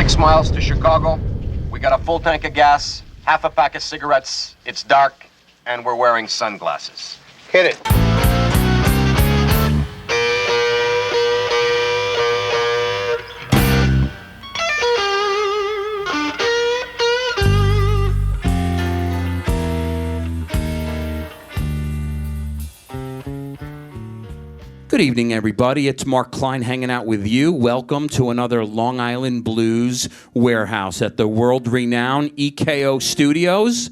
6 miles to Chicago. We got a full tank of gas, half a pack of cigarettes. It's dark, and we're wearing sunglasses. Hit it. Good evening, everybody. It's Mark Klein hanging out with you. Welcome to another Long Island Blues warehouse at the world-renowned EKO Studios,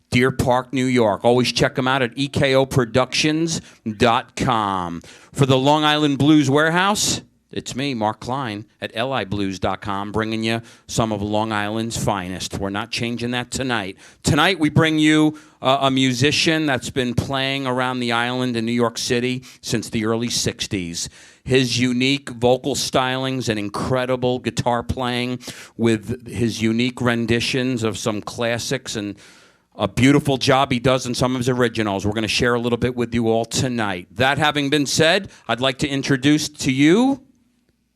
Deer Park, New York. Always check them out at ekoproductions.com. For the Long Island Blues warehouse, it's me, Mark Klein, at liblues.com, bringing you some of Long Island's finest. We're not changing that tonight. Tonight, we bring you a musician that's been playing around the island in New York City since the early 60s. His unique vocal stylings and incredible guitar playing with his unique renditions of some classics and a beautiful job he does in some of his originals. We're going to share a little bit with you all tonight. That having been said, I'd like to introduce to you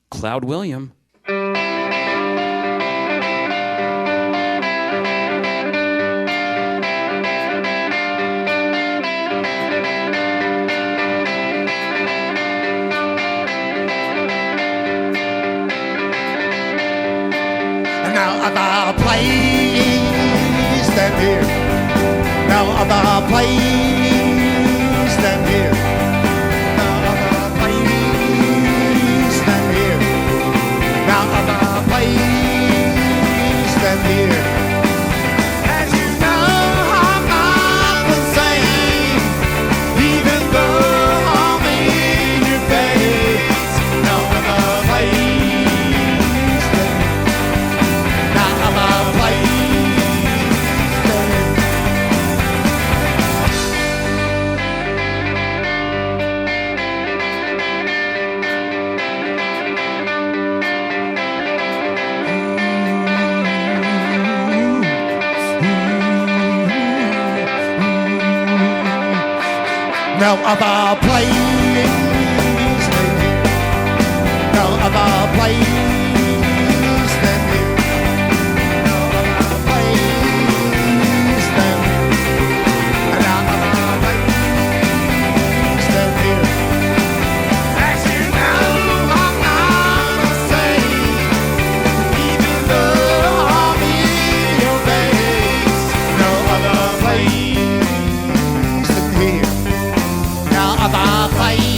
Cloud William. Now other place than here. Now other place than here. Now other place than here. Now other place than here. As you know, I'm not the same, even though I'm in your face. No other place than now other place than no other place than here. No other place than here. No other place than here. No other place than here. As you know, I'm not the same, even though I'm in your face. No other place than here. No other place.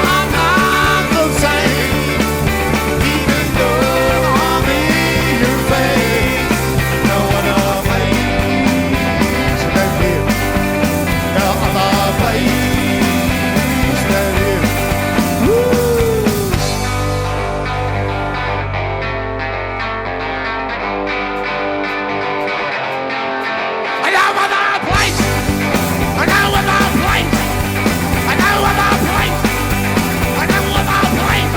I'm not the same, even though I'm in your face. No other place than here. No other place than here. Woo! I know other place. I know other place. I know other place. I know other place.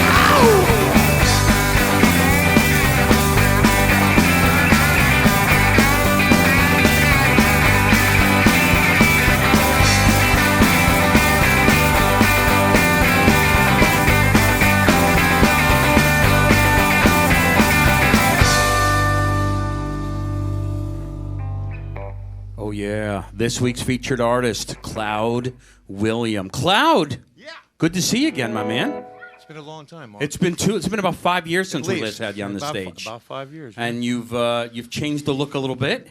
Ow! Oh, yeah. This week's featured artist, Cloud William. Cloud! Yeah. Good to see you again, my man. It's been a long time, Mark. It's been about 5 years since we At last least. had you on the About stage. About 5 years. And you've changed the look a little bit.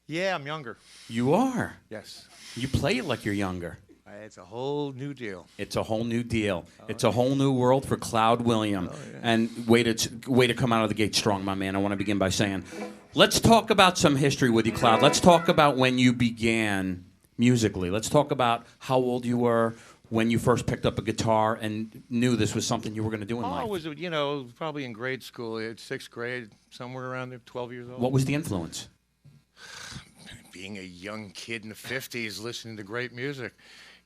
yeah, I'm younger. You are. Yes. You play it like you're younger. It's a whole new deal. It's a whole new deal. It's a whole new world for Cloud William. yeah. And way to come out of the gate strong, my man. I want to begin by saying, let's talk about some history with you, Cloud. Let's talk about when you began musically. Let's talk about how old you were, when you first picked up a guitar and knew this was something you were going to do in life. I was, probably in grade school, sixth grade, somewhere around there, 12 years old. What was the influence? Being a young kid in the 50s, listening to great music.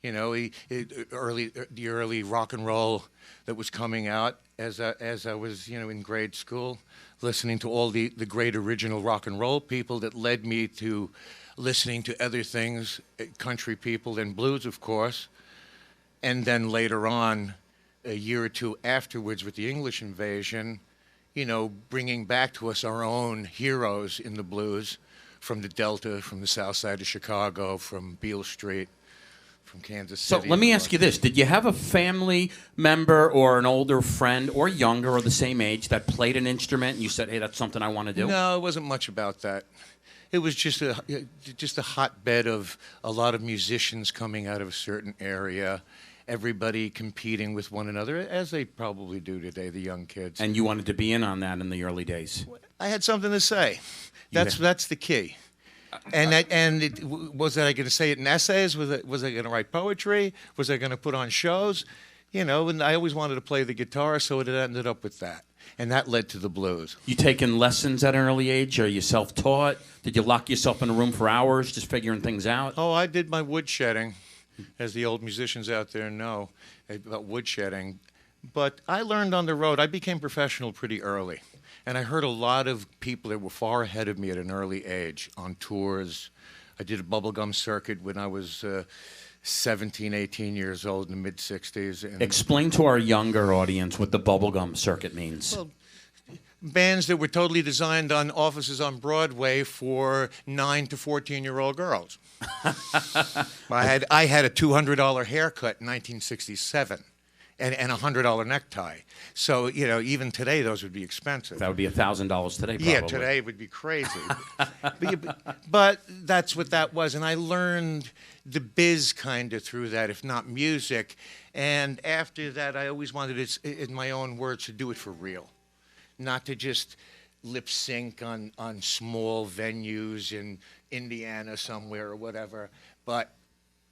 You know, the early rock and roll that was coming out as I was, in grade school, listening to all the great original rock and roll people that led me to listening to other things, country people and blues, of course. And then later on, a year or two afterwards with the English invasion, bringing back to us our own heroes in the blues from the Delta, from the south side of Chicago, from Beale Street, from Kansas City. So let me ask you this. Did you have a family member or an older friend or younger or the same age that played an instrument and you said, hey, that's something I want to do? No, it wasn't much about that. It was just a hotbed of a lot of musicians coming out of a certain area, everybody competing with one another, as they probably do today, the young kids. And you wanted to be in on that in the early days? I had something to say. That's the key. Was I going to say it in essays? Was I going to write poetry? Was I going to put on shows? And I always wanted to play the guitar, so it ended up with that. And that led to the blues. You taking lessons at an early age? Are you self-taught? Did you lock yourself in a room for hours just figuring things out? Oh, I did my woodshedding, as the old musicians out there know about woodshedding. But I learned on the road. I became professional pretty early. And I heard a lot of people that were far ahead of me at an early age on tours. I did a bubblegum circuit when I was 17, 18 years old in the mid-'60s. Explain to our younger audience what the bubblegum circuit means. Well, bands that were totally designed on offices on Broadway for 9 to 14-year-old girls. I had a $200 haircut in 1967. And a $100 necktie. So, even today, those would be expensive. That would be $1,000 today, probably. Yeah, today it would be crazy. But that's what that was. And I learned the biz kind of through that, if not music. And after that, I always wanted it, in my own words, to do it for real. Not to just lip sync on small venues in Indiana somewhere or whatever,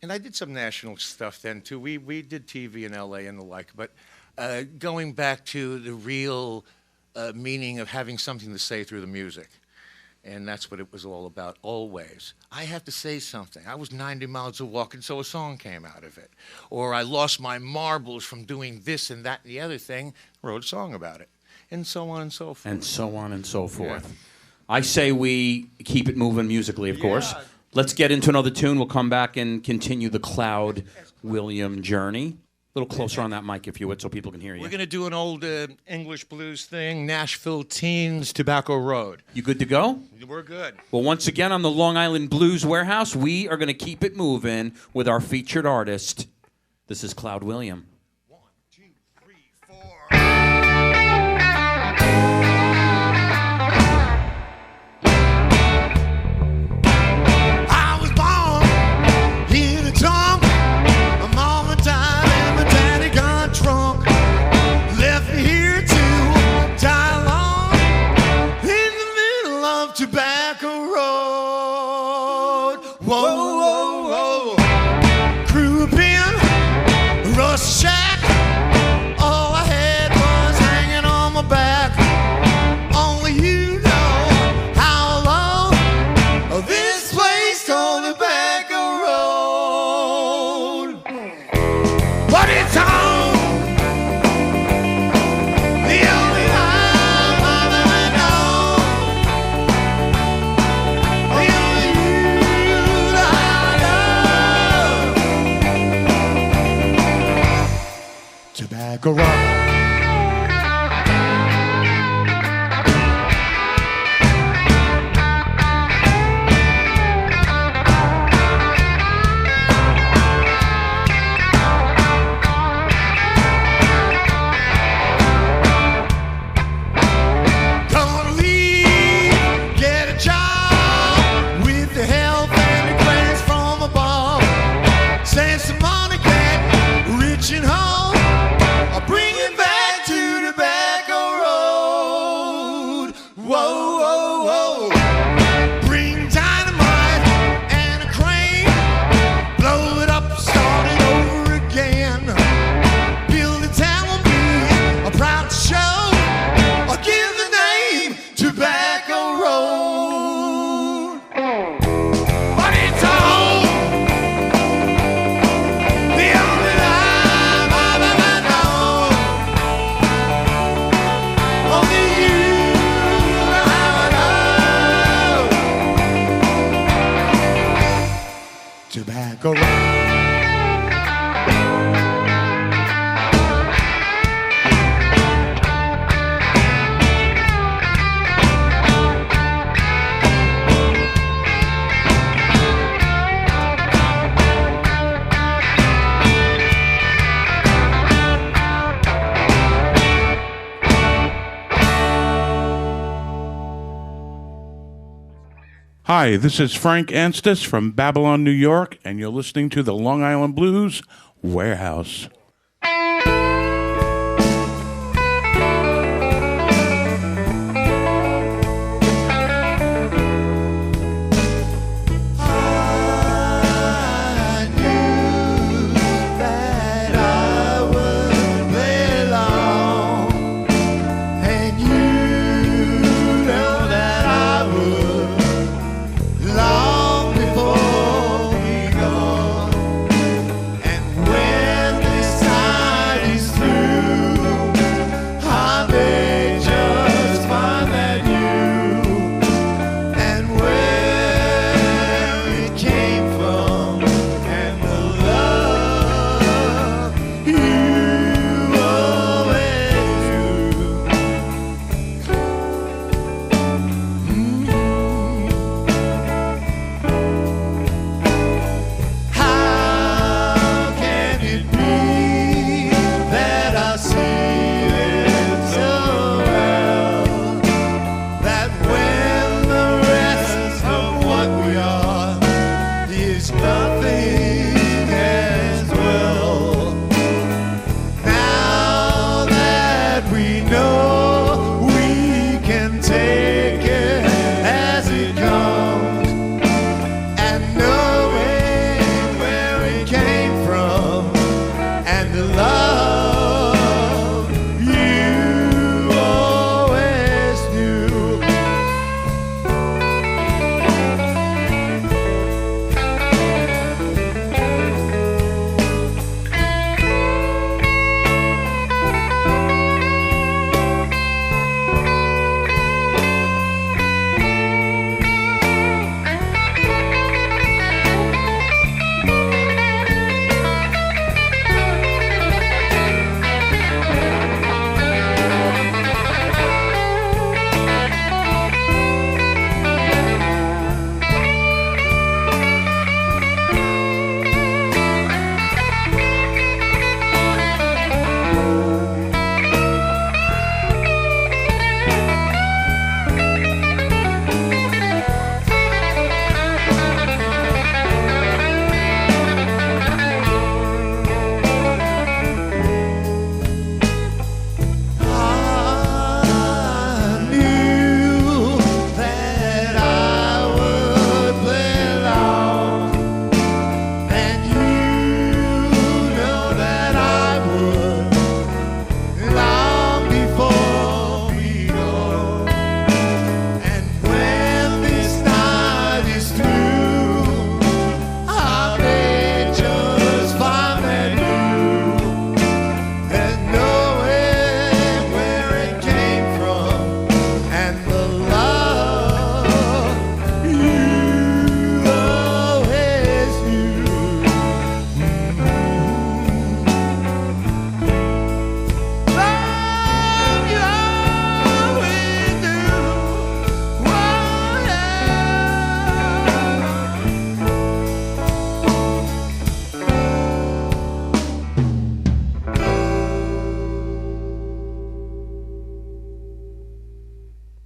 and I did some national stuff then, too. We did TV in L.A. and the like. But going back to the real meaning of having something to say through the music. And that's what it was all about, always. I have to say something. I was 90 miles a walk, and so a song came out of it. Or I lost my marbles from doing this and that and the other thing, wrote a song about it. And so on and so forth. And so on and so forth. Yeah. I say we keep it moving musically, of course. Let's get into another tune. We'll come back and continue the Cloud William journey. A little closer on that mic, if you would, so people can hear you. We're going to do an old English blues thing, Nashville Teens, Tobacco Road. You good to go? We're good. Well, once again, on the Long Island Blues Warehouse, we are going to keep it moving with our featured artist. This is Cloud William. 1, 2, 3, 4. I was born in a trunk. My mama died and my daddy got drunk. Left me here to die alone in the middle of Tobacco Road. Whoa, whoa, whoa. Grew up in Rust Shack. All I had was hanging on my back. Only you know how long this place called Tobacco Road. But it's on the only line I've ever known. The only you I love. Tobacco Road. Gonna leave, get a job with the help and the grants from above. Save some money, get rich and home. I'll bring it back to Tobacco Road. Whoa, whoa, whoa. Bring dynamite and a crane. Blow it up, start it over again. Build a town will be a proud to show. I'll give the name Tobacco Road. But it's on Hi, this is Frank Anstis from Babylon, New York, and you're listening to the Long Island Blues Warehouse.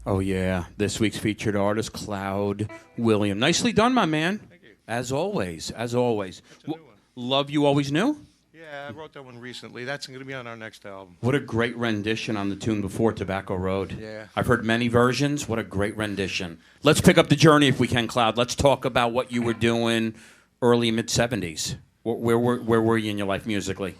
Oh, yeah. This week's featured artist, Cloud William. Nicely done, my man. Thank you. As always, as always. That's a new one. Love You Always Knew? Yeah, I wrote that one recently. That's going to be on our next album. What a great rendition on the tune before, Tobacco Road. Yeah. I've heard many versions. What a great rendition. Let's pick up the journey if we can, Cloud. Let's talk about what you were doing early, mid-'70s. Where were you in your life musically?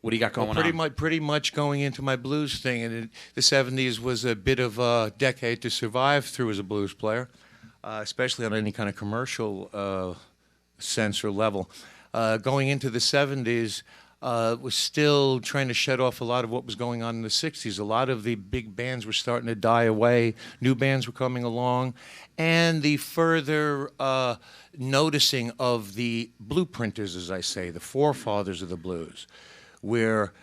What do you got going on? Pretty much going into my blues thing. And the 70s was a bit of a decade to survive through as a blues player, especially on any kind of commercial sense or level. Going into the 70s, was still trying to shed off a lot of what was going on in the 60s. A lot of the big bands were starting to die away. New bands were coming along. And the further noticing of the blueprinters, as I say, the forefathers of the blues, where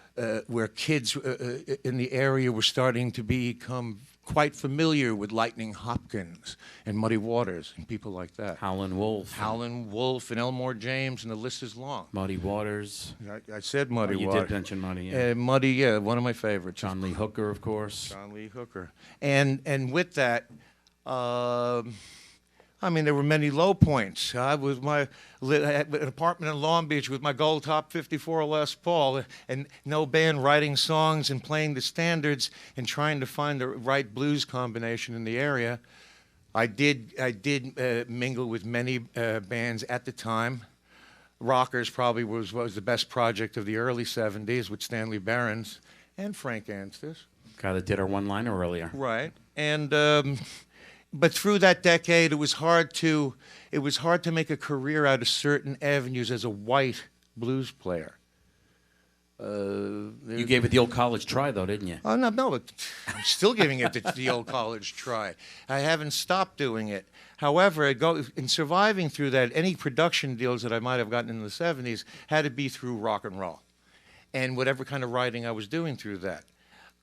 kids in the area were starting to become quite familiar with Lightning Hopkins and Muddy Waters and people like that. Howlin' Wolf. And Elmore James, and the list is long. Muddy Waters. I said Muddy You Waters. did mention Muddy, yeah. Muddy, yeah, one of my favorites. John Lee Hooker, of course. John Lee Hooker. And with that, I mean, there were many low points. I had an apartment in Long Beach with my gold top 54 Les Paul, and no band writing songs and playing the standards and trying to find the right blues combination in the area. I did mingle with many bands at the time. Rockers probably was the best project of the early 70s with Stanley Behrens and Frank Anstis. Guy that did our one-liner earlier. Right. And but through that decade, it was hard to make a career out of certain avenues as a white blues player. You gave it the old college try, though, didn't you? Oh, no, but I'm still giving it the old college try. I haven't stopped doing it. However, in surviving through that, any production deals that I might have gotten in the 70s had to be through rock and roll and whatever kind of writing I was doing through that.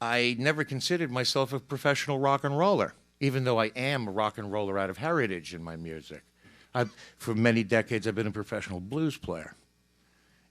I never considered myself a professional rock and roller, even though I am a rock and roller out of heritage in my music. For many decades, I've been a professional blues player,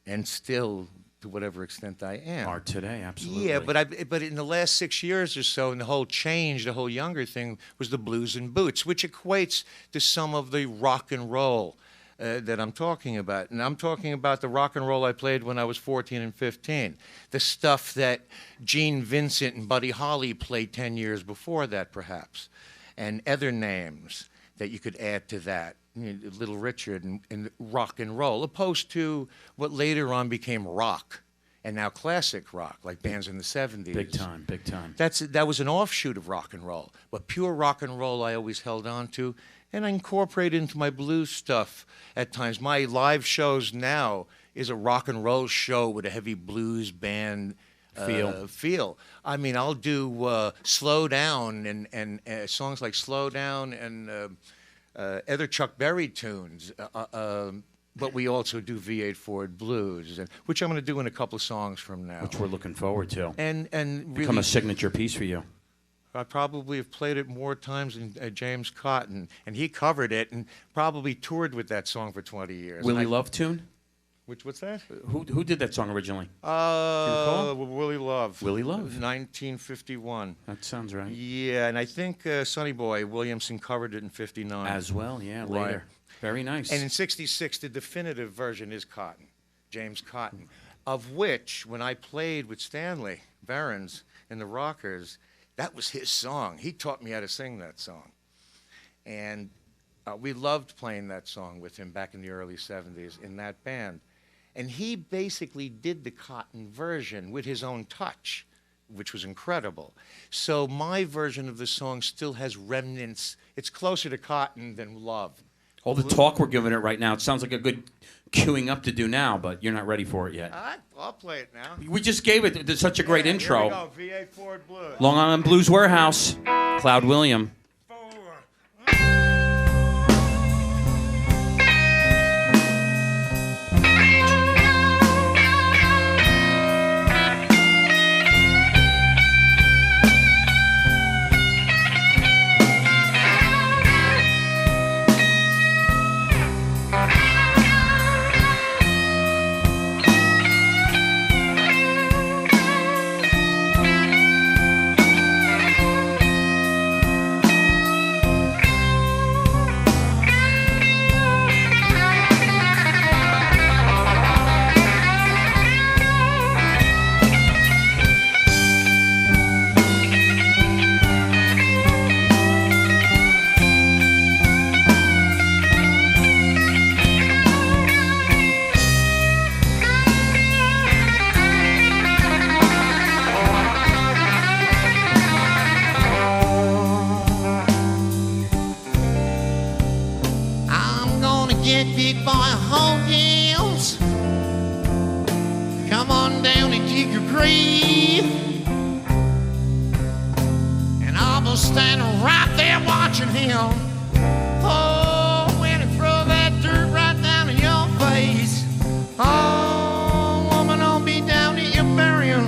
and still, to whatever extent I am. Are today, absolutely. Yeah, but in the last 6 years or so, and the whole change, the whole younger thing, was the blues and boots, which equates to some of the rock and roll that I'm talking about. And I'm talking about the rock and roll I played when I was 14 and 15. The stuff that Gene Vincent and Buddy Holly played 10 years before that, perhaps. And other names that you could add to that. You know, Little Richard and rock and roll, opposed to what later on became rock and now classic rock, like bands in the 70s. Big time, big time. That was an offshoot of rock and roll. But pure rock and roll I always held on to, and I incorporate into my blues stuff at times. My live shows now is a rock and roll show with a heavy blues band feel. I mean, I'll do Slow Down and songs like Slow Down and other Chuck Berry tunes. But we also do V8 Ford blues, which I'm going to do in a couple of songs from now. Which we're looking forward to. And Become really, a signature piece for you. I probably have played it more times than James Cotton, and he covered it and probably toured with that song for 20 years. Willie Love tune? What's that? Who did that song originally? Willie Love. Willie Love. 1951. That sounds right. Yeah, and I think Sonny Boy Williamson covered it in 59. As well, yeah, Right. later. Very nice. And in 66, the definitive version is Cotton, James Cotton, of which, when I played with Stanley Behrens and the Rockers, that was his song. He taught me how to sing that song. And we loved playing that song with him back in the early 70s in that band. And he basically did the Cotton version with his own touch, which was incredible. So my version of the song still has remnants. It's closer to Cotton than Love. All the talk we're giving it right now, it sounds like a good queuing up to do now, but you're not ready for it yet. I'll play it now. We just gave it such a great intro. Here we go, V8 Ford Blues. Long Island Blues Warehouse, Cloud William. Get big boy hotels. Come on down and kick your grave. And I'll be standing right there watching him. Oh, when he throw that dirt right down in your face. Oh, woman, I'll be down at your burial.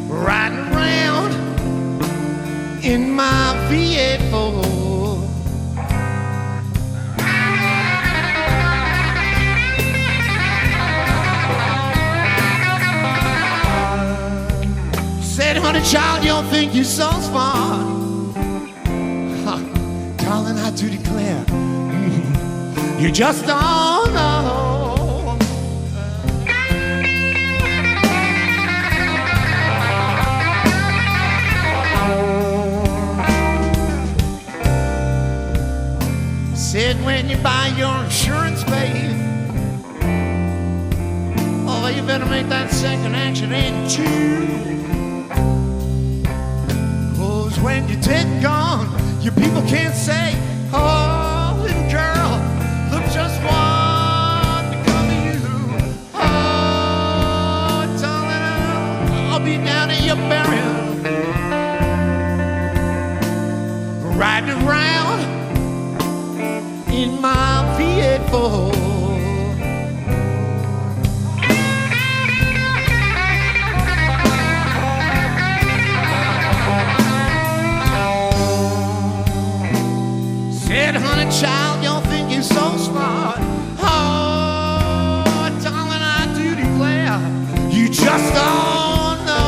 Riding around in my V8 Ford. Said, honey child, you don't think you're so smart. darling, I do declare, you just don't know. Said when you buy your insurance, babe, oh, you better make that second accident too. 'Cause when you're dead and gone, your people can't say, oh, little girl, look just what become of you. Oh, darling, I'll be down at your burial, riding around in my V8 Said, honey, child, you think you're so smart. Oh, darling, I do declare, you just don't know.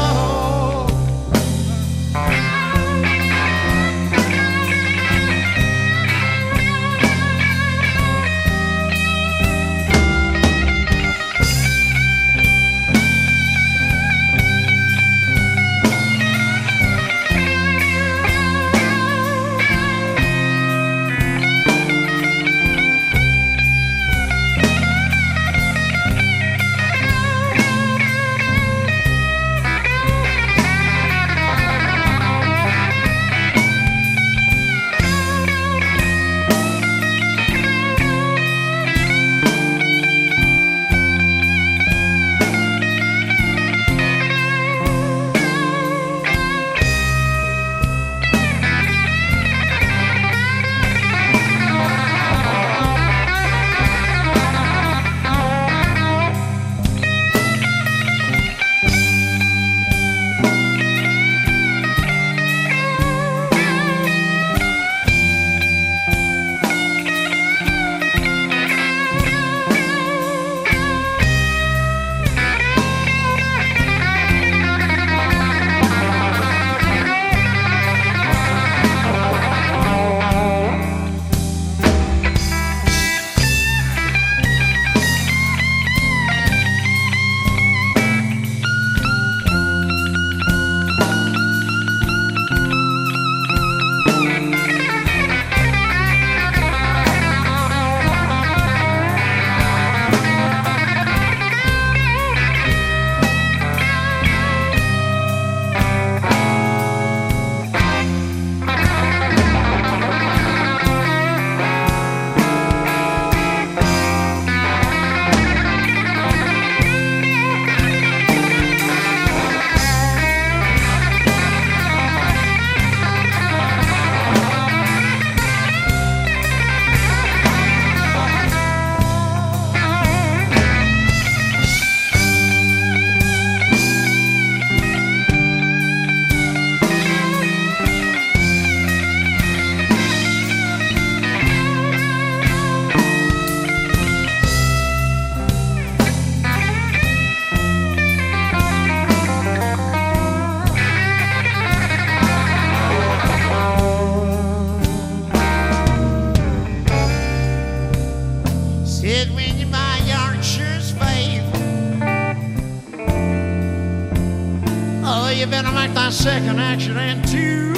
you better make that second accident too.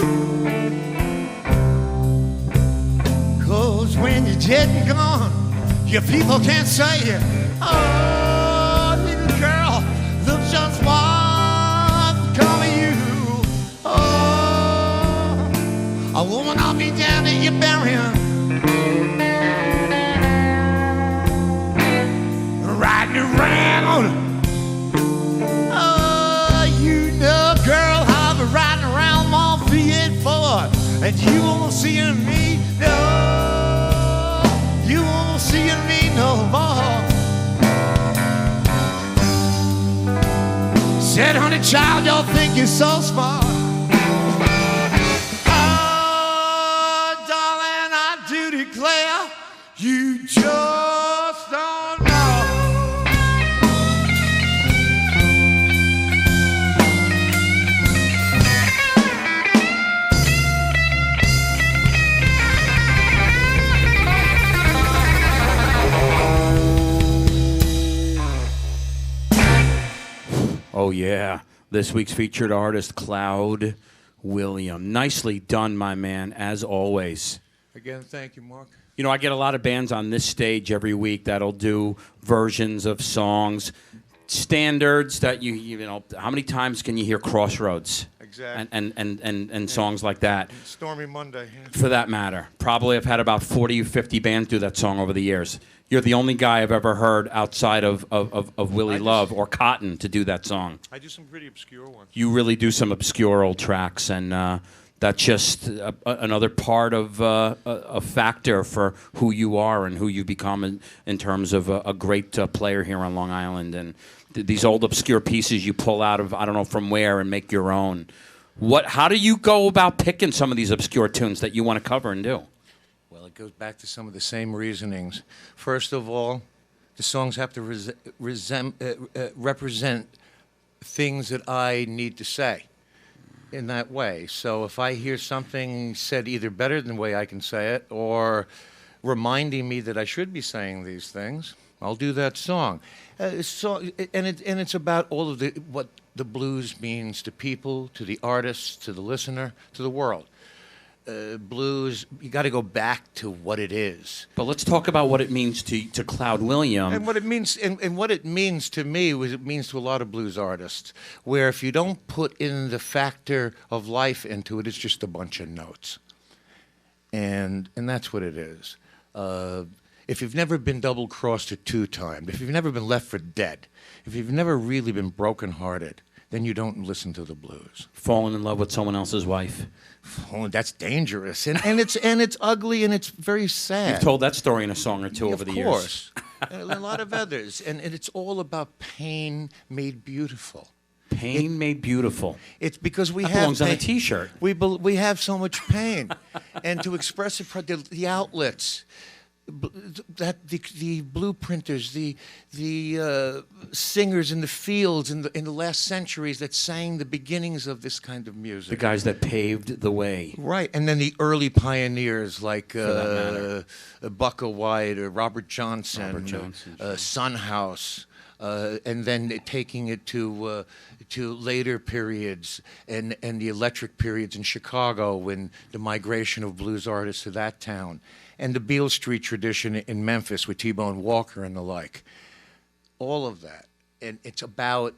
'Cause when you're dead and gone, your people can't say, oh, little girl, look just what become of you. Oh, a woman, I'll be down at your burying, riding around. Girl, I'll be riding around my V8 Ford, and you won't see me, no, you won't see me no more. Said, honey, child, y'all think you're so smart. Oh, darling, I do declare, you just don't know. Oh, yeah. This week's featured artist, Cloud William. Nicely done, my man, as always. Again, thank you, Mark. You know, I get a lot of bands on this stage every week that'll do versions of songs, standards that you know, how many times can you hear Crossroads? Exactly. And songs like that. Stormy Monday. Yeah. For that matter. Probably I've had about 40 or 50 bands do that song over the years. You're the only guy I've ever heard outside of Willie Love or Cotton to do that song. I do some pretty obscure ones. You really do some obscure old tracks, and that's just another part of a factor for who you are and who you become in terms of a great player here on Long Island. And these old obscure pieces you pull out of, I don't know from where, and make your own. How do you go about picking some of these obscure tunes that you want to cover and do? Well, it goes back to some of the same reasonings. First of all, the songs have to represent things that I need to say in that way. So if I hear something said either better than the way I can say it or reminding me that I should be saying these things, I'll do that song. And it's about all of what the blues means to people, to the artists, to the listener, to the world. Blues, you got to go back to what it is. But let's talk about what it means to Cloud William. And what it means, and what it means to me, was it means to a lot of blues artists, where if you don't put in the factor of life into it, it's just a bunch of notes. And that's what it is. If you've never been double-crossed or two-timed, if you've never been left for dead, if you've never really been broken-hearted, then you don't listen to the blues. Falling in love with someone else's wife. Oh, that's dangerous, and it's ugly, and it's very sad. You've told that story in a song or two over the years. Of course, and a lot of others, and it's all about pain made beautiful. Pain made beautiful. It's because we that have belongs pain. On a T-shirt. We have so much pain, and to express it, the outlets. That the blueprinters, the singers in the fields in the last centuries that sang the beginnings of this kind of music. The guys that paved the way. Right, and then the early pioneers like Bucka White or Robert Johnson, Son House, and then taking it to later periods and the electric periods in Chicago when the migration of blues artists to that town. And the Beale Street tradition in Memphis with T-Bone Walker and the like. All of that. And it's about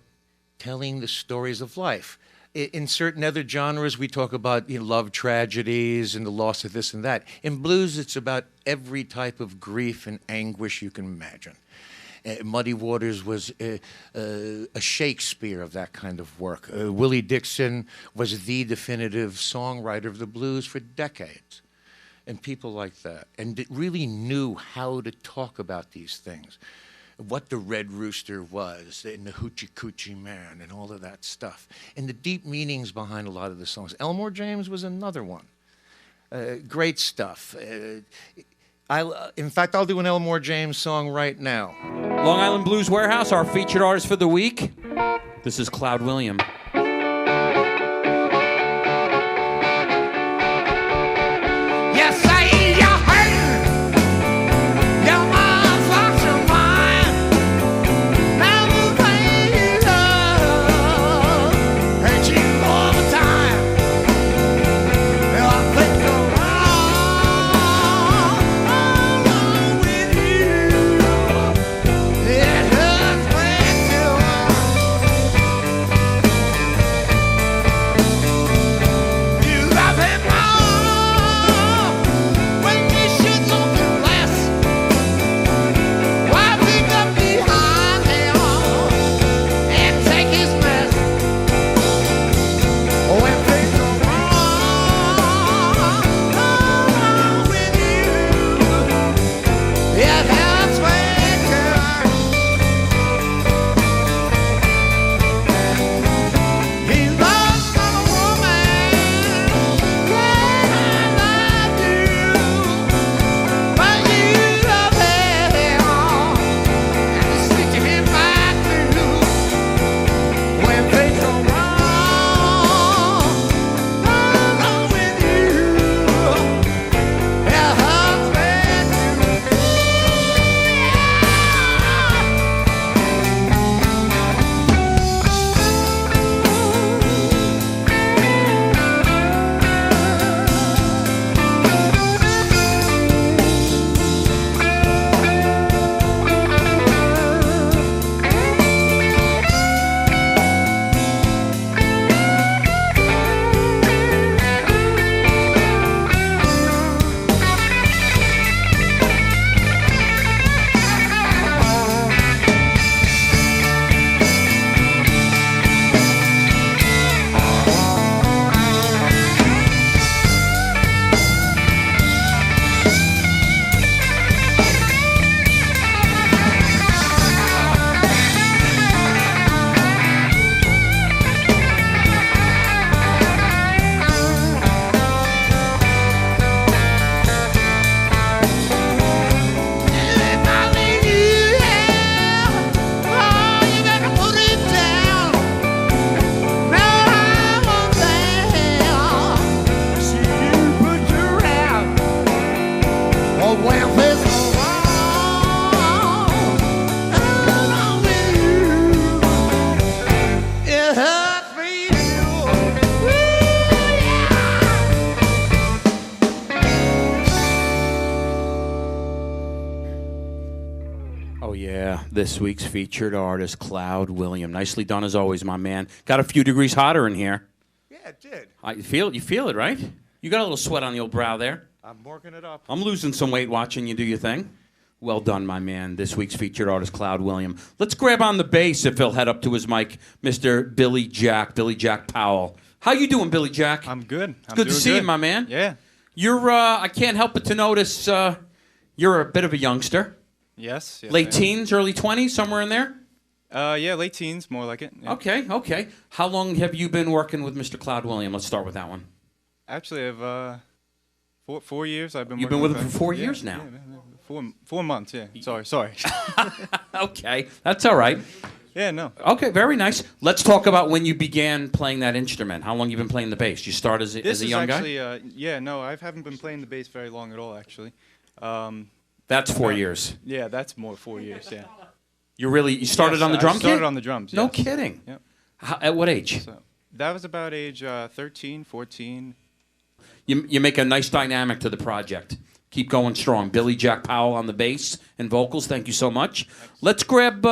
telling the stories of life. In certain other genres, we talk about love tragedies and the loss of this and that. In blues, it's about every type of grief and anguish you can imagine. Muddy Waters was a Shakespeare of that kind of work. Willie Dixon was the definitive songwriter of the blues for decades. And people like that, and it really knew how to talk about these things, what the Red Rooster was, and the Hoochie Coochie Man, and all of that stuff, and the deep meanings behind a lot of the songs. Elmore James was another one. Great stuff. In fact, I'll do an Elmore James song right now. Long Island Blues Warehouse, our featured artist for the week. This is Cloud William. Yes, say your hand, your arms lost your mind. Now the pain love hurt you all the time. Well, I think you're wrong with you. It hurts way too much. Yeah, this week's featured artist, Cloud William. Nicely done as always, my man. Got a few degrees hotter in here. Yeah, it did. You feel it, right? You got a little sweat on the old brow there. I'm working it up. I'm losing some weight watching you do your thing. Well done, my man. This week's featured artist, Cloud William. Let's grab on the bass if he'll head up to his mic, Mr. Billy Jack Powell. How you doing, Billy Jack? I'm good. Good to see you, my man. Yeah. You're, I can't help but to notice you're a bit of a youngster. Yes. Late I am. teens, early 20s, somewhere in there? Yeah, late teens, more like it. Yeah. Okay. How long have you been working with Mr. Cloud William? Let's start with that one. Actually, I've 4 years. I've been. You've been working with him for 4 years now? Yeah, 4 months. Yeah. Sorry. Okay, that's all right. Yeah. No. Okay, very nice. Let's talk about when you began playing that instrument. How long you been playing the bass? You start as a young guy? This is actually. Yeah. No, I haven't been playing the bass very long at all. Actually. That's 4 years. Yeah, that's more 4 years. Yeah. You started Yes, on the drum I started kit? on the drums. No yes. kidding. Yep. At what age? So that was about age 13, 14. You make a nice dynamic to the project. Keep going strong. Billy Jack Powell on the bass and vocals. Thank you so much. Let's grab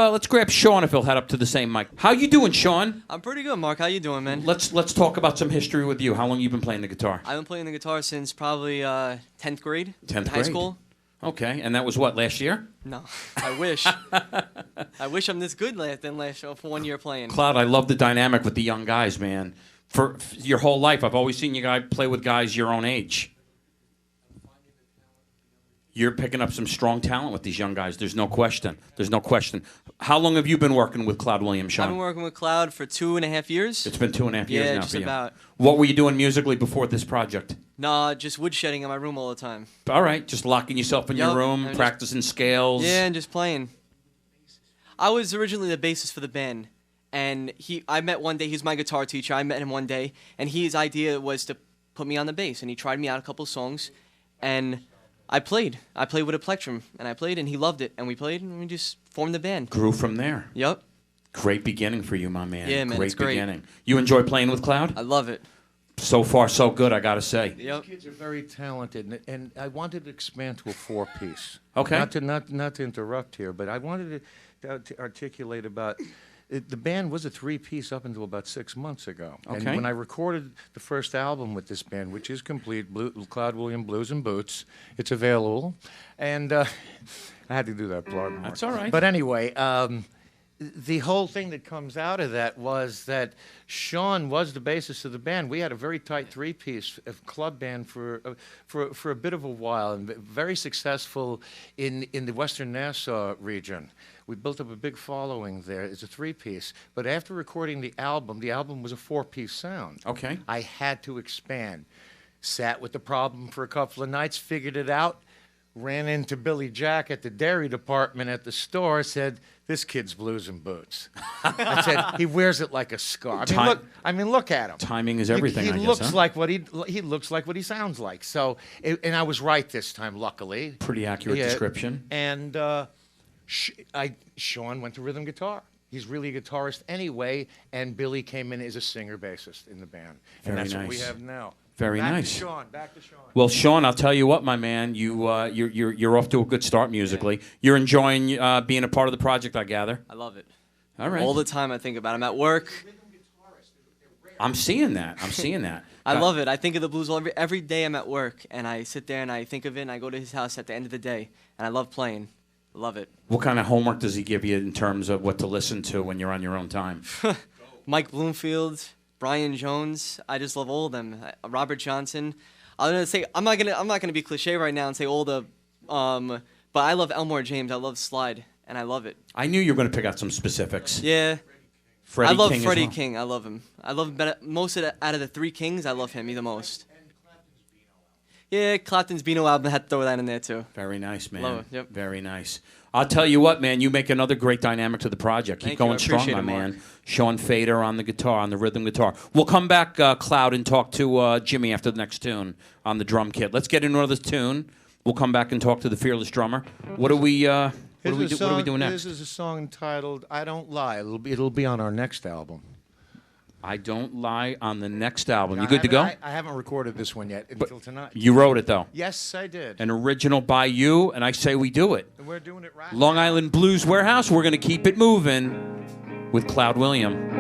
Sean if he'll head up to the same mic. How you doing, Sean? I'm pretty good, Mark. How you doing, man? Let's talk about some history with you. How long you been playing the guitar? I've been playing the guitar since probably 10th grade. 10th in high grade. school. Okay, and that was what, last year? No, I wish. I wish I'm this good than last year for 1 year playing. Cloud, I love the dynamic with the young guys, man. For your whole life, I've always seen you guys play with guys your own age. You're picking up some strong talent with these young guys. There's no question. How long have you been working with Cloud Williams, Sean? I've been working with Cloud for 2.5 years. It's been 2.5 years Yeah, now just for you. about. What were you doing musically before this project? Nah, just woodshedding in my room all the time. All right, just locking yourself in your Yup, room, and just- practicing scales. Yeah, and just playing. I was originally the bassist for the band, and I met one day. He's my guitar teacher. I met him one day, and his idea was to put me on the bass, and he tried me out a couple songs, and I played. I played with a plectrum, and I played, and he loved it, and we played, and we just formed the band. Grew from there. Yep, Great beginning for you, my man. Yeah, man, Great it's great. beginning. You enjoy playing with Cloud? I love it. So far, so good, I gotta say. Yep. These kids are very talented, and I wanted to expand to a 4-piece. Okay. Not to interrupt here, but I wanted to articulate about the band was a 3-piece up until about 6 months ago. Okay. And when I recorded the first album with this band, which is complete, Cloud William Blues and Boots, it's available, and I had to do that plug. Mark. That's all right. But anyway. The whole thing that comes out of that was that Sean was the bassist of the band. We had a very tight 3-piece club band for a bit of a while, and very successful in the Western Nassau region. We built up a big following there. It's a 3-piece. But after recording the album was a 4-piece sound. Okay. I had to expand. Sat with the problem for a couple of nights, figured it out. Ran into Billy Jack at the dairy department at the store, said, "This kid's blues and boots." I said, "He wears it like a scar." I mean, look at him. Timing is everything, He I guess, looks huh? like what he looks like what he sounds like. So, and I was right this time, luckily. Pretty accurate Yeah, description. And Sean went to rhythm guitar. He's really a guitarist anyway, and Billy came in as a singer-bassist in the band. And Very that's what we nice. have now. Very Back nice. To Sean. Back to Sean. Well, Sean, I'll tell you what, my man, you're off to a good start musically. You're enjoying being a part of the project, I gather. I love it. All right. All the time I think about it. I'm at work. I'm seeing that. I love it. I think of the blues every day I'm at work, and I sit there and I think of it, and I go to his house at the end of the day, and I love playing. I love it. What kind of homework does he give you in terms of what to listen to when you're on your own time? Mike Bloomfield, Brian Jones. I just love all of them. Robert Johnson. I'm gonna say I'm not gonna be cliche right now and say all the, but I love Elmore James. I love Slide, and I love it. I knew you were going to pick out some specifics. Yeah. Freddie I love King as Freddie well. King. I love him. I love him better. Out of the 3 Kings, I love him the most. Yeah, Clapton's Beano album, I had to throw that in there too. Very nice, man. Love it, yep. Very nice. I'll tell you what, man, you make another great dynamic to the project. Keep Thank you. I going strong, appreciate my it, Mark. man. Sean Fader on the guitar, on the rhythm guitar. We'll come back, Cloud, and talk to Jimmy after the next tune on the drum kit. Let's get into another tune. We'll come back and talk to the fearless drummer. What are we doing next? This is a song entitled "I Don't Lie." It'll be on our next album. I Don't Lie on the next album. No, You good to go? I haven't recorded this one yet until tonight. You wrote it, though. Yes, I did. An original by you, and I say we do it. We're doing it right. Long Island Blues Warehouse, we're going to keep it moving with Cloud William.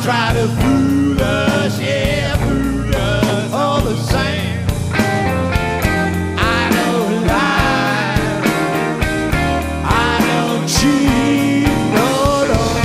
Try to fool us, yeah, fool us all the same. I don't lie, I don't cheat, no, no.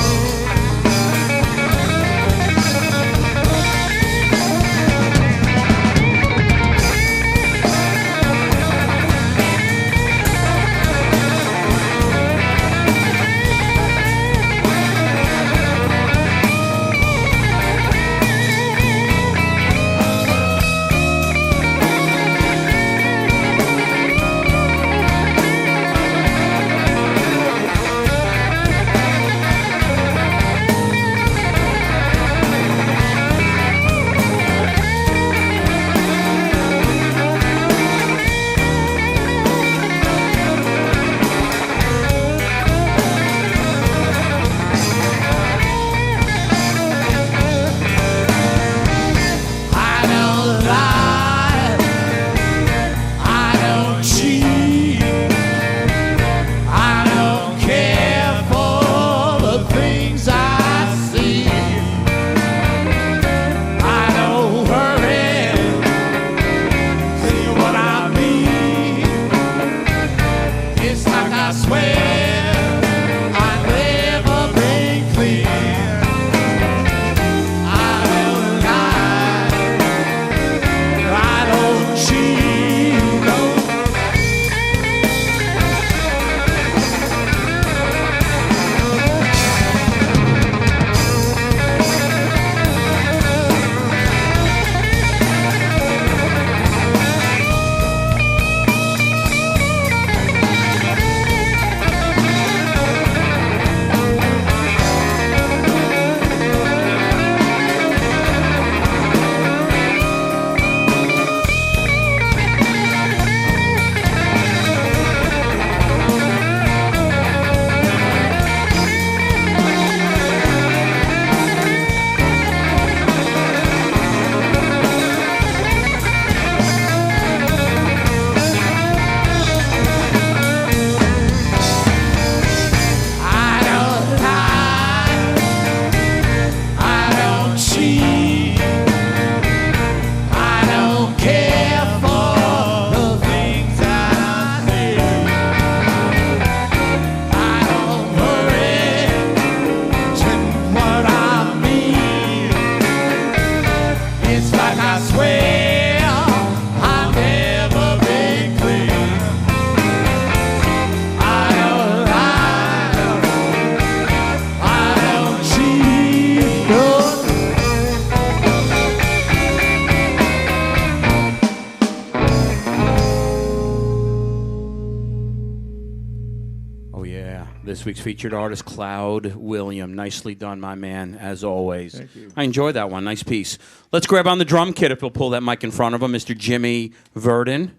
This week's featured artist, Cloud William. Nicely done, my man, as always. Thank you. I enjoyed that one. Nice piece. Let's grab on the drum kit if he'll pull that mic in front of him, Mr. Jimmy VERDAN.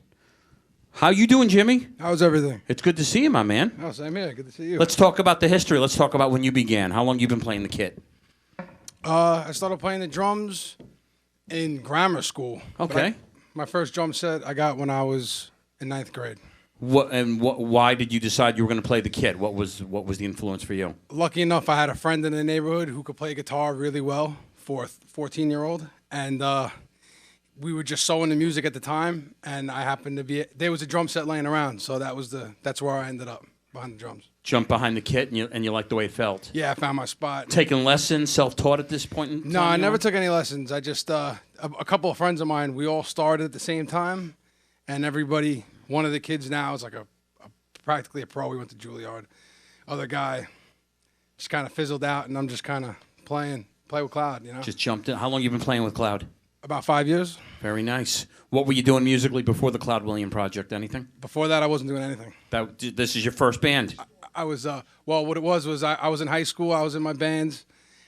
How you doing, Jimmy? How's everything? It's good to see you, my man. Oh, same here. Good to see you. Let's talk about the history. Let's talk about when you began. How long you been playing the kit? I started playing the drums in grammar school. Okay. My first drum set I got when I was in 9th grade. Why did you decide you were going to play the kit? What was the influence for you? Lucky enough, I had a friend in the neighborhood who could play guitar really well for a 14-year-old, and we were just so into music at the time, and I happened to be there was a drum set laying around, so that's where I ended up, behind the drums. Jump behind the kit and you liked the way it felt. Yeah, I found my spot. Taking lessons, self-taught at this point in time? No, I never took any lessons. I just a couple of friends of mine, we all started at the same time, and everybody. One of the kids now is like practically a pro. We went to Juilliard. Other guy just kind of fizzled out, and I'm just kind of play with Cloud, you know. Just jumped in. How long you been playing with Cloud? About 5 years. Very nice. What were you doing musically before the Cloud William project? Anything? Before that, I wasn't doing anything. This is your first band? I was, what it was I was in high school. I was in my bands,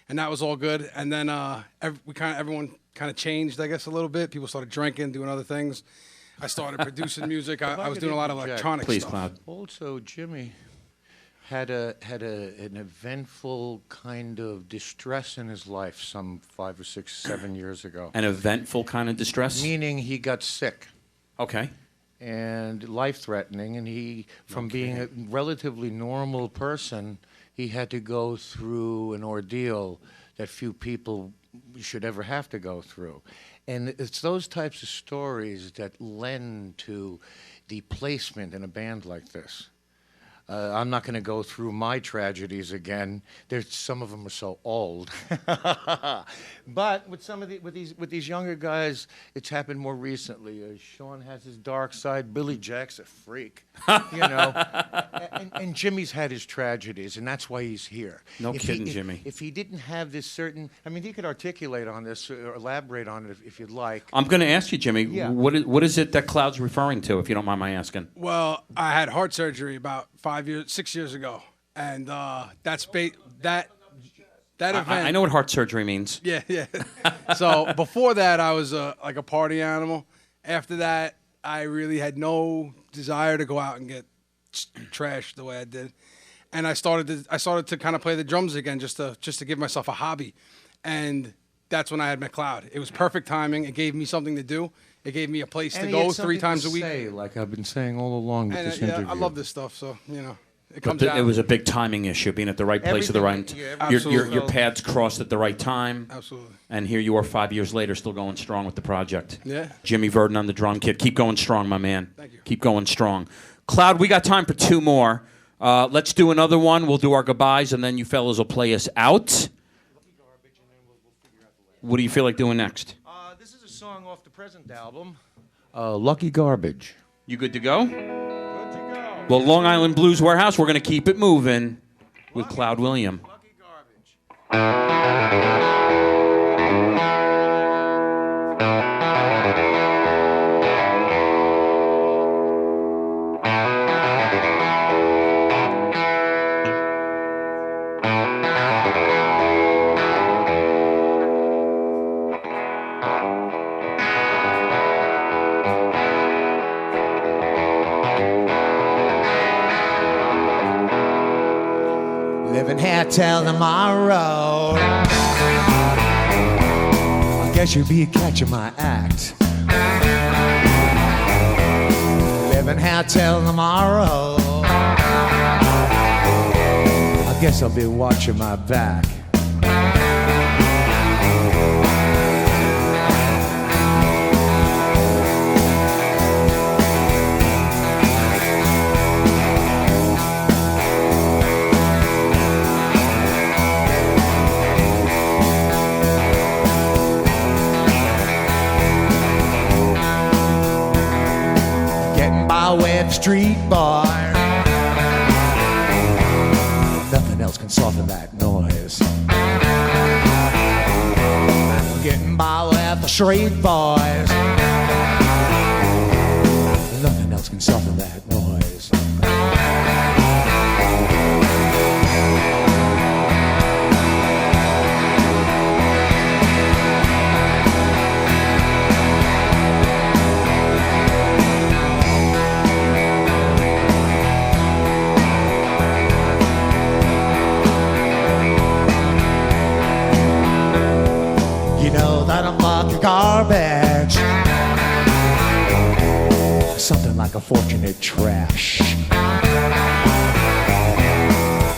and that was all good. And then everyone kind of changed, I guess, a little bit. People started drinking, doing other things. I started producing music. I was doing a lot of electronic Please, stuff. Cloud. Also, Jimmy had an eventful kind of distress in his life some 5 or 6, 7 years ago. An eventful kind of distress? Meaning he got sick. Okay. And life-threatening, and from being a relatively normal person, he had to go through an ordeal that few people should ever have to go through. And it's those types of stories that lend to the placement in a band like this. I'm not going to go through my tragedies again. Some of them are so old. But with these younger guys, it's happened more recently. Sean has his dark side. Billy Jack's a freak, you know. And Jimmy's had his tragedies, and that's why he's here. No kidding, Jimmy. If he didn't have this certain, I mean, he could articulate on this or elaborate on it if you'd like. I'm going to ask you, Jimmy. Yeah. What is it that Cloud's referring to, if you don't mind my asking? Well, I had heart surgery about 6 years ago, and that event. I know what heart surgery means. Yeah. So before that, I was like a party animal. After that, I really had no desire to go out and get trashed the way I did, and I started to kind of play the drums again, just to give myself a hobby, and that's when I had met Cloud. It was perfect timing. It gave me something to do. It gave me a place to go 3 times a week. Like I've been saying all along with this interview. I love this stuff, so you know. It was a big timing issue, being at the right place at the right time. Your paths crossed at the right time. Absolutely. And here you are 5 years later, still going strong with the project. Yeah. Jimmy Verdon on the drum kit. Keep going strong, my man. Thank you. Keep going strong. Cloud, we got time for 2 more. Let's do another one. We'll do our goodbyes, and then you fellas will play us out. What do you feel like doing next? This is a song off the present album. Lucky Garbage. You good to go? Well, Long Island Blues Warehouse, we're going to keep it moving with Cloud William. Lucky Garbage. Living here till tomorrow. I guess you'll be catching my act. Living here till tomorrow. I guess I'll be watching my back. With street bar, nothing else can soften that noise. Getting by with the street boys, nothing else can soften that noise. of garbage. Something like a fortunate trash.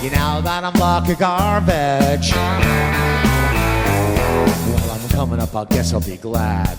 You know that I'm like a garbage. Well, I'm coming up, I guess I'll be glad.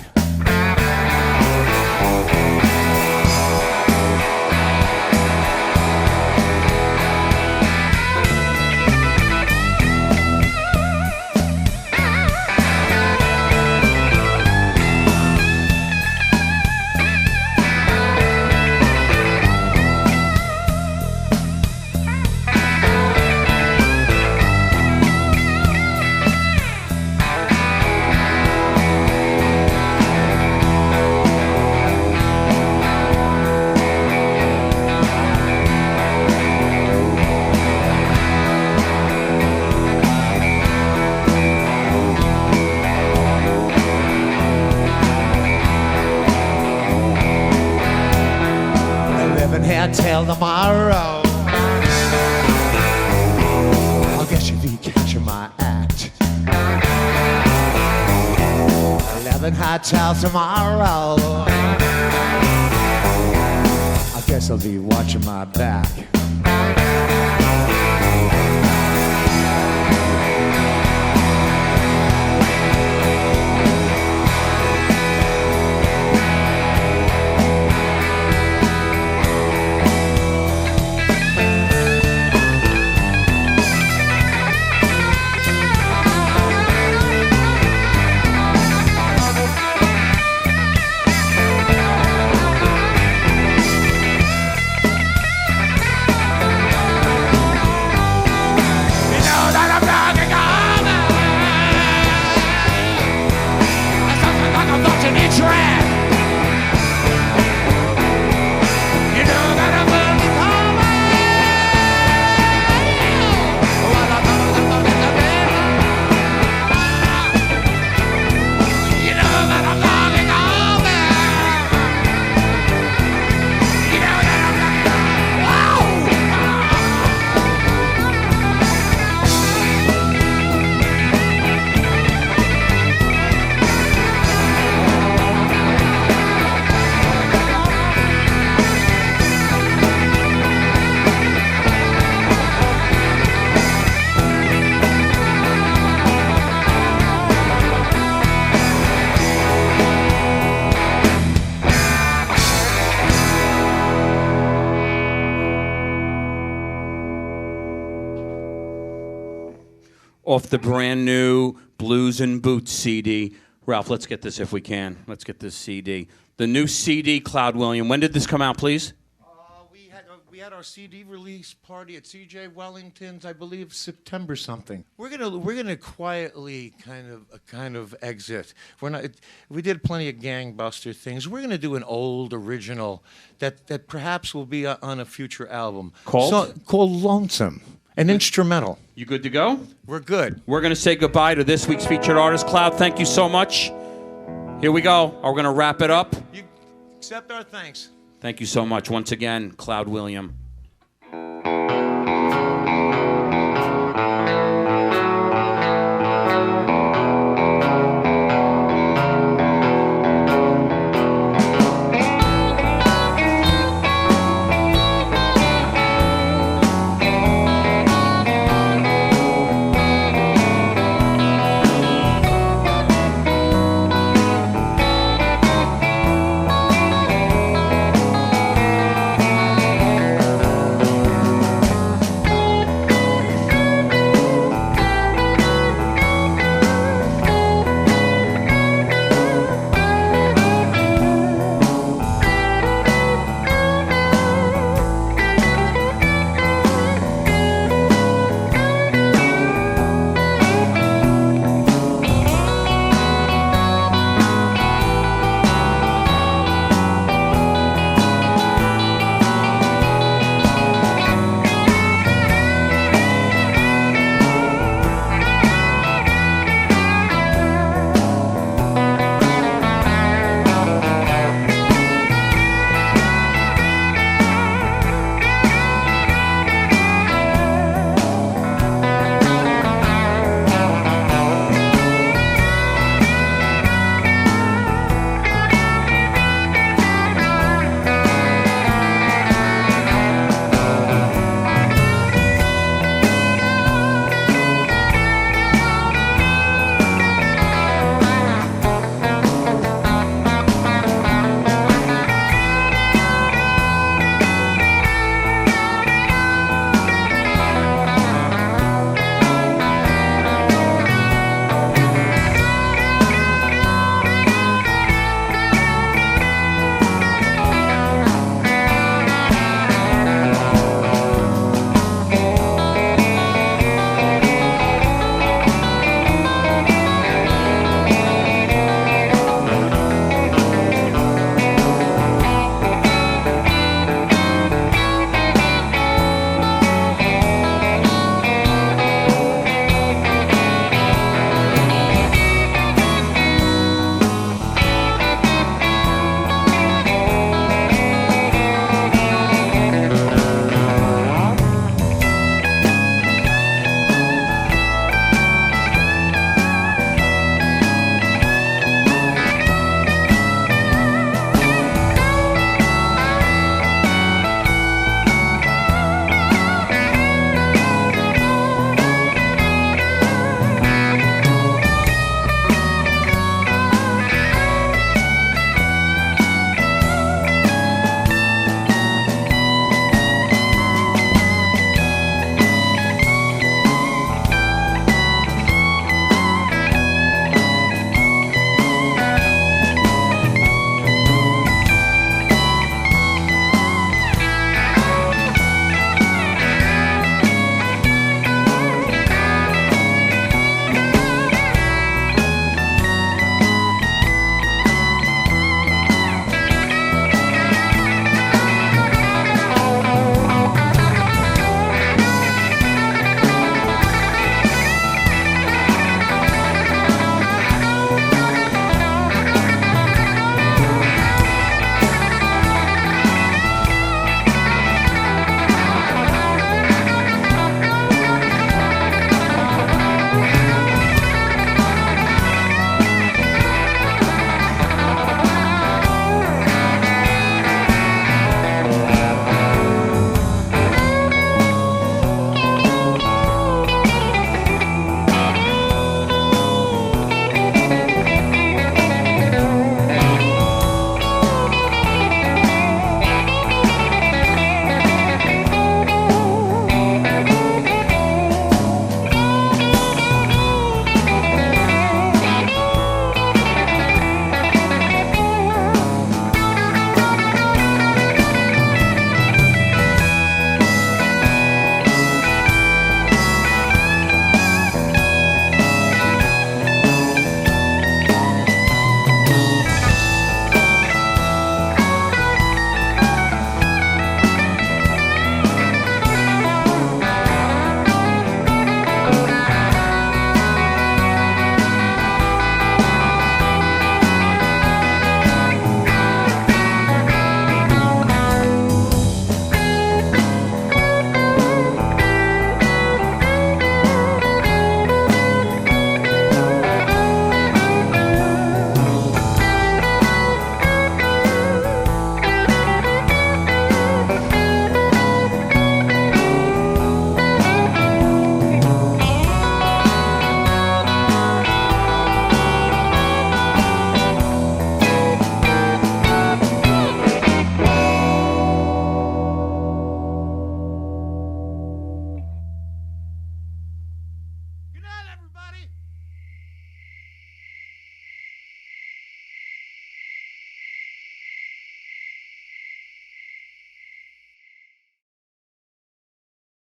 Till tomorrow, I guess you'll be catching my act. 11 hot till tomorrow, I guess I'll be watching my back. Off the brand new Blues and Boots CD. Ralph, let's get this if we can. Let's get this CD. The new CD, Cloud William. When did this come out, please? We had our CD release party at CJ Wellington's, I believe, September something. We're gonna quietly kind of exit. We did plenty of gangbuster things. We're gonna do an old original that perhaps will be on a future album called Lonesome. An instrumental. You good to go? We're good. We're going to say goodbye to this week's featured artist, Cloud. Thank you so much. Here we go. We're going to wrap it up. You accept our thanks. Thank you so much. Once again, Cloud William.